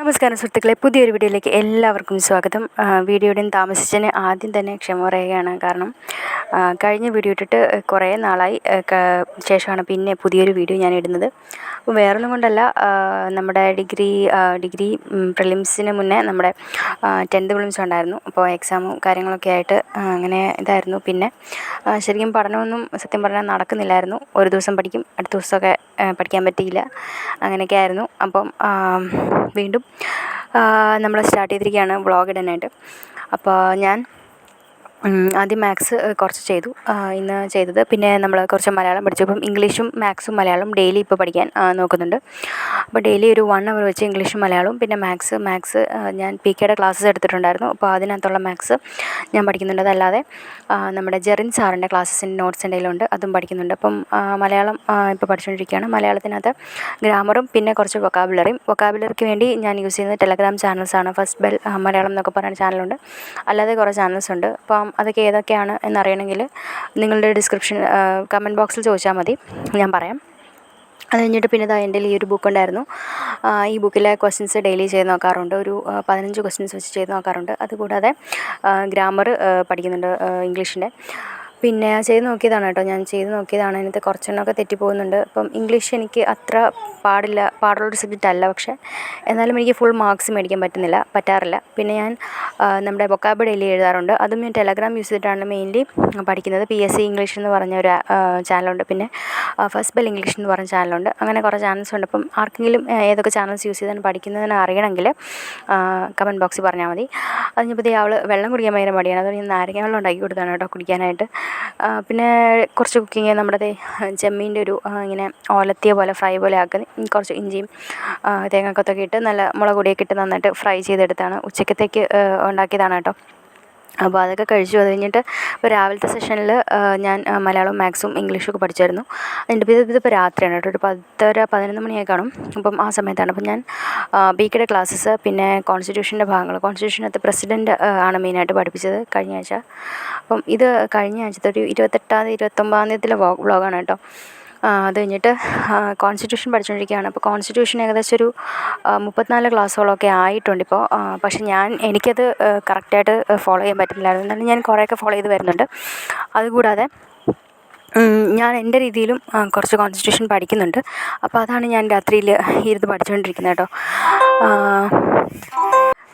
നമസ്കാരം സുഹൃത്തുക്കളെ, പുതിയൊരു വീഡിയോയിലേക്ക് എല്ലാവർക്കും സ്വാഗതം. വീഡിയോയുടെ താമസിച്ചതിന് ആദ്യം തന്നെ ക്ഷമ പറയുകയാണ്. കാരണം കഴിഞ്ഞ വീഡിയോ ഇട്ടിട്ട് കുറേ നാളായി ശേഷമാണ് പിന്നെ പുതിയൊരു വീഡിയോ ഞാൻ ഇടുന്നത്. അപ്പോൾ വേറൊന്നും കൊണ്ടല്ല, നമ്മുടെ ഡിഗ്രി പ്രിലിംസിന് മുന്നേ നമ്മുടെ 10th പ്രിലിംസ് ഉണ്ടായിരുന്നു. അപ്പോൾ എക്സാമും കാര്യങ്ങളൊക്കെ ആയിട്ട് അങ്ങനെ ഇതായിരുന്നു. പിന്നെ ശരിക്കും പഠനമൊന്നും സത്യം പറഞ്ഞാൽ നടക്കുന്നില്ലായിരുന്നു. ഒരു ദിവസം പഠിക്കും, അടുത്ത ദിവസമൊക്കെ പഠിക്കാൻ പറ്റിയില്ല, അങ്ങനെയൊക്കെ ആയിരുന്നു. അപ്പം വീണ്ടും നമ്മൾ സ്റ്റാർട്ട് ചെയ്തിരിക്കുകയാണ് വ്ളോഗ് ഇടാനായിട്ട്. അപ്പോൾ ഞാൻ ആദ്യം മാത്സ് കുറച്ച് ചെയ്തു, ഇന്ന് ചെയ്തത്. പിന്നെ നമ്മൾ കുറച്ച് മലയാളം പഠിച്ചു. ഇപ്പം ഇംഗ്ലീഷും മാത്സും മലയാളം ഡെയിലി ഇപ്പോൾ പഠിക്കാൻ നോക്കുന്നുണ്ട്. അപ്പോൾ ഡെയിലി ഒരു 1 hour വെച്ച് ഇംഗ്ലീഷും മലയാളവും. പിന്നെ മാത്സ് ഞാൻ PKയുടെ ക്ലാസ്സസ് എടുത്തിട്ടുണ്ടായിരുന്നു. അപ്പോൾ അതിനകത്തുള്ള മാത്സ് ഞാൻ പഠിക്കുന്നുണ്ട്. അതല്ലാതെ നമ്മുടെ ജെറിൻ സാറിൻ്റെ ക്ലാസ്സസിൻ്റെ നോട്ട്സ് എന്തെങ്കിലുമുണ്ട്, അതും പഠിക്കുന്നുണ്ട്. അപ്പം മലയാളം ഇപ്പോൾ പഠിച്ചുകൊണ്ടിരിക്കുകയാണ്. മലയാളത്തിനകത്ത് ഗ്രാമറും പിന്നെ കുറച്ച് വൊക്കാബുലറിക്ക് വേണ്ടി ഞാൻ യൂസ് ചെയ്യുന്നത് ടെലഗ്രാം ചാനൽസാണ്. ഫസ്റ്റ് ബെൽ മലയാളം എന്നൊക്കെ പറയുന്ന ചാനലുണ്ട്, അല്ലാതെ കുറേ ചാനൽസ് ഉണ്ട്. അപ്പം അതൊക്കെ ഏതൊക്കെയാണ് എന്നറിയണമെങ്കിൽ നിങ്ങളുടെ കമൻറ്റ് ബോക്സിൽ ചോദിച്ചാൽ മതി, ഞാൻ പറയാം. അത് കഴിഞ്ഞിട്ട് പിന്നെ എൻ്റെ ഈ ഒരു ബുക്ക് ഉണ്ടായിരുന്നു. ഈ ബുക്കിലെ ക്വസ്റ്റ്യൻസ് ഡെയിലി ചെയ്ത് നോക്കാറുണ്ട്. ഒരു 15 ക്വസ്റ്റ്യൻസ് വെച്ച് ചെയ്ത് നോക്കാറുണ്ട്. അതുകൂടാതെ ഗ്രാമർ പഠിക്കുന്നുണ്ട്, ഇംഗ്ലീഷിൻ്റെ. പിന്നെ ചെയ്ത് നോക്കിയതാണ് കേട്ടോ, ഞാൻ ചെയ്ത് നോക്കിയതാണ്. അതിനകത്ത് കുറച്ചെണ്ണമൊക്കെ തെറ്റിപ്പോകുന്നുണ്ട്. അപ്പം ഇംഗ്ലീഷ് എനിക്ക് അത്ര പാടുള്ളൊരു സബ്ജക്റ്റ് അല്ല, പക്ഷേ എന്നാലും എനിക്ക് ഫുൾ മാർക്സ് മേടിക്കാൻ പറ്റാറില്ല. പിന്നെ ഞാൻ നമ്മുടെ വൊക്കാബ് ഡെയിലി എഴുതാറുണ്ട്. അതും ഞാൻ ടെലഗ്രാം യൂസ് ചെയ്തിട്ടാണ് മെയിൻലി പഠിക്കുന്നത്. PSC ഇംഗ്ലീഷ് എന്ന് പറഞ്ഞ ഒരു ചാനലുണ്ട്. പിന്നെ ഫസ്റ്റ് ബെൽ ഇംഗ്ലീഷ് എന്ന് പറഞ്ഞ ചാനലുണ്ട്. അങ്ങനെ കുറേ ചാനൽസ് ഉണ്ട്. അപ്പം ആർക്കെങ്കിലും ഏതൊക്കെ ചാനൽസ് യൂസ് ചെയ്താണ് പഠിക്കുന്നതിന് അറിയണമെങ്കിൽ കമൻറ്റ് ബോക്സിൽ പറഞ്ഞാൽ മതി. അത് കഴിഞ്ഞപ്പോൾ അവൾ വെള്ളം കുടിക്കാൻ ഭയങ്കര മടിയാണ്. അതുകൊണ്ട് ഞാൻ നാരങ്ങ വെള്ളം ഉണ്ടാക്കി കൊടുത്താണ് കേട്ടോ കുടിക്കാനായിട്ട്. പിന്നെ കുറച്ച് കുക്കിങ്, നമ്മുടെ ചെമ്മീൻ്റെ ഒരു ഇങ്ങനെ ഓലത്തിയ പോലെ ഫ്രൈ പോലെ ആക്കി കുറച്ച് ഇഞ്ചിയും തേങ്ങാക്കൊത്തൊക്കെ ഇട്ട് നല്ല മുളക് പൊടിയൊക്കെ ഇട്ട് നന്നായിട്ട് ഫ്രൈ ചെയ്തെടുത്താണ്. ഉച്ചക്കത്തേക്ക് ഉണ്ടാക്കിയതാണ് കേട്ടോ. അപ്പോൾ അതൊക്കെ കഴിച്ചു. അത് കഴിഞ്ഞിട്ട് ഇപ്പോൾ രാവിലത്തെ സെഷനിൽ ഞാൻ മലയാളവും മാത്സും ഇംഗ്ലീഷും ഒക്കെ പഠിച്ചായിരുന്നു. ഇതിപ്പോൾ രാത്രിയാണ് കേട്ടോ, ഒരു 10:30-11 മണിയായി കാണും. അപ്പം ആ സമയത്താണ്. അപ്പം ഞാൻ PKയുടെ ക്ലാസ്സസ്, പിന്നെ കോൺസ്റ്റിറ്റ്യൂഷൻ്റെ ഭാഗങ്ങൾ, കോൺസ്റ്റിറ്റ്യൂഷനകത്ത് പ്രസിഡൻറ്റ് ആണ് മെയിനായിട്ട് പഠിപ്പിച്ചത് കഴിഞ്ഞ ആഴ്ച. അപ്പം ഇത് കഴിഞ്ഞ ആഴ്ചത്തെ ഒരു 28-29 വ്ളോഗാണ് കേട്ടോ. അത് കഴിഞ്ഞിട്ട് കോൺസ്റ്റിറ്റ്യൂഷൻ പഠിച്ചുകൊണ്ടിരിക്കുകയാണ്. അപ്പോൾ കോൺസ്റ്റിറ്റ്യൂഷൻ ഏകദേശം ഒരു 34 ക്ലാസ്സുകളൊക്കെ ആയിട്ടുണ്ട് ഇപ്പോൾ. പക്ഷേ എനിക്കത് കറക്റ്റായിട്ട് ഫോളോ ചെയ്യാൻ പറ്റുന്നില്ലായിരുന്നു. എന്നാലും ഞാൻ കുറേയൊക്കെ ഫോളോ ചെയ്ത് വരുന്നുണ്ട്. അതുകൂടാതെ ഞാൻ എൻ്റെ രീതിയിലും കുറച്ച് കോൺസ്റ്റിറ്റ്യൂഷൻ പഠിക്കുന്നുണ്ട്. അപ്പോൾ അതാണ് ഞാൻ രാത്രിയിൽ ഇരുന്ന് പഠിച്ചുകൊണ്ടിരിക്കുന്നത് കേട്ടോ.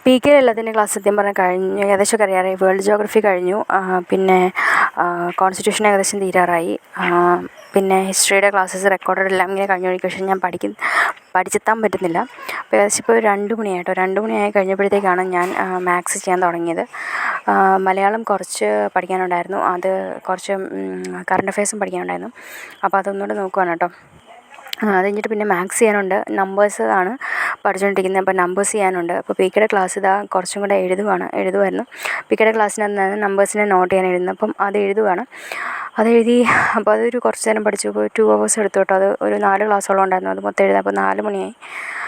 PK എല്ലാത്തിൻ്റെ ക്ലാസ് സത്യം പറഞ്ഞാൽ കഴിഞ്ഞു, ഏകദേശം അറിയാറായി. വേൾഡ് ജോഗ്രഫി കഴിഞ്ഞു, പിന്നെ കോൺസ്റ്റിറ്റ്യൂഷൻ ഏകദേശം തീരാറായി. പിന്നെ ഹിസ്റ്ററിയുടെ ക്ലാസ്സസ് റെക്കോർഡഡ് എല്ലാം ഇങ്ങനെ കഴിഞ്ഞു. പക്ഷേ ഞാൻ പഠിച്ചെത്താൻ പറ്റുന്നില്ല. അപ്പോൾ ഏകദേശം ഇപ്പോൾ 2 മണിയായിട്ടോ. 2 മണിയായി കഴിഞ്ഞപ്പോഴത്തേക്കാണ് ഞാൻ മാത്സ് ചെയ്യാൻ തുടങ്ങിയത്. മലയാളം കുറച്ച് പഠിക്കാനുണ്ടായിരുന്നു, അത് കുറച്ച് കറണ്ട് അഫയേഴ്സും പഠിക്കാനുണ്ടായിരുന്നു. അപ്പോൾ അതൊന്നുകൂടെ നോക്കുകയാണ് കേട്ടോ. അത് കഴിഞ്ഞിട്ട് പിന്നെ മാത്സ് ചെയ്യാനുണ്ട്, നമ്പേഴ്സ് ആണ് പഠിച്ചുകൊണ്ടിരിക്കുന്നത്. അപ്പോൾ നമ്പേഴ്സ് ചെയ്യാനുണ്ട്. അപ്പോൾ PKയുടെ ക്ലാസ് കുറച്ചും കൂടെ എഴുതുമായിരുന്നു. PKയുടെ ക്ലാസ്സിനകത്ത് നമ്പേഴ്സിനെ നോട്ട് ചെയ്യാൻ എഴുതുന്നത്. അപ്പം അത് എഴുതുകയാണ്. അതെഴുതി. അപ്പോൾ അതൊരു കുറച്ച് നേരം പഠിച്ചു. ഇപ്പോൾ 2 hours എടുത്തു കേട്ടോ. അത് ഒരു 4 ക്ലാസ്സോളം ഉണ്ടായിരുന്നു. അത് മൊത്തം എഴുതാം. അപ്പോൾ 4 മണിയായി.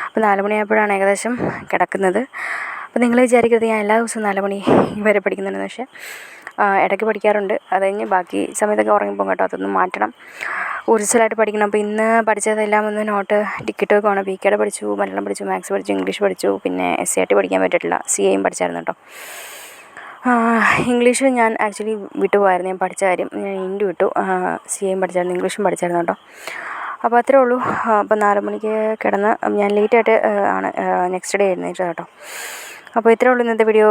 അപ്പോൾ 4 മണിയായപ്പോഴാണ് ഏകദേശം കിടക്കുന്നത്. അപ്പോൾ നിങ്ങൾ വിചാരിക്കരുത് ഞാൻ എല്ലാ ദിവസവും 4 മണി വരെ പഠിക്കുന്നുണ്ടെന്ന്. പക്ഷേ ഇടയ്ക്ക് പഠിക്കാറുണ്ട്. അത് കഴിഞ്ഞ് ബാക്കി സമയത്തൊക്കെ ഉറങ്ങിപ്പോകും കേട്ടോ. അതൊന്നും മാറ്റണം, ഊർജ്ജസ്വലമായിട്ട് പഠിക്കണം. അപ്പോൾ ഇന്ന് പഠിച്ചതെല്ലാം ഒന്ന് നോട്ട് ടിക്കറ്റ് വെക്കുകയാണ്. PKയുടെ പഠിച്ചു, മലയാളം പഠിച്ചു, മാത്സ് പഠിച്ചു, ഇംഗ്ലീഷ് പഠിച്ചു. പിന്നെ SCRT പഠിക്കാൻ പറ്റിയിട്ടില്ല, CAയും പഠിച്ചായിരുന്നു കേട്ടോ. ഇംഗ്ലീഷ് ഞാൻ ആക്ച്വലി വിട്ടുപോയായിരുന്നു, ഞാൻ പഠിച്ച കാര്യം ഞാൻ ഇൻഡു വിട്ടു. CAയും പഠിച്ചായിരുന്നു, ഇംഗ്ലീഷും പഠിച്ചായിരുന്നു കേട്ടോ. അപ്പോൾ അത്രേ ഉള്ളൂ. അപ്പോൾ 4 മണിക്ക് കിടന്ന് ഞാൻ ലേറ്റായിട്ട് ആണ് നെക്സ്റ്റ് ഡേ എഴുന്നേറ്റത് കേട്ടോ. അപ്പോൾ ഇത്രേ ഉള്ളൂ ഇന്നത്തെ വീഡിയോ.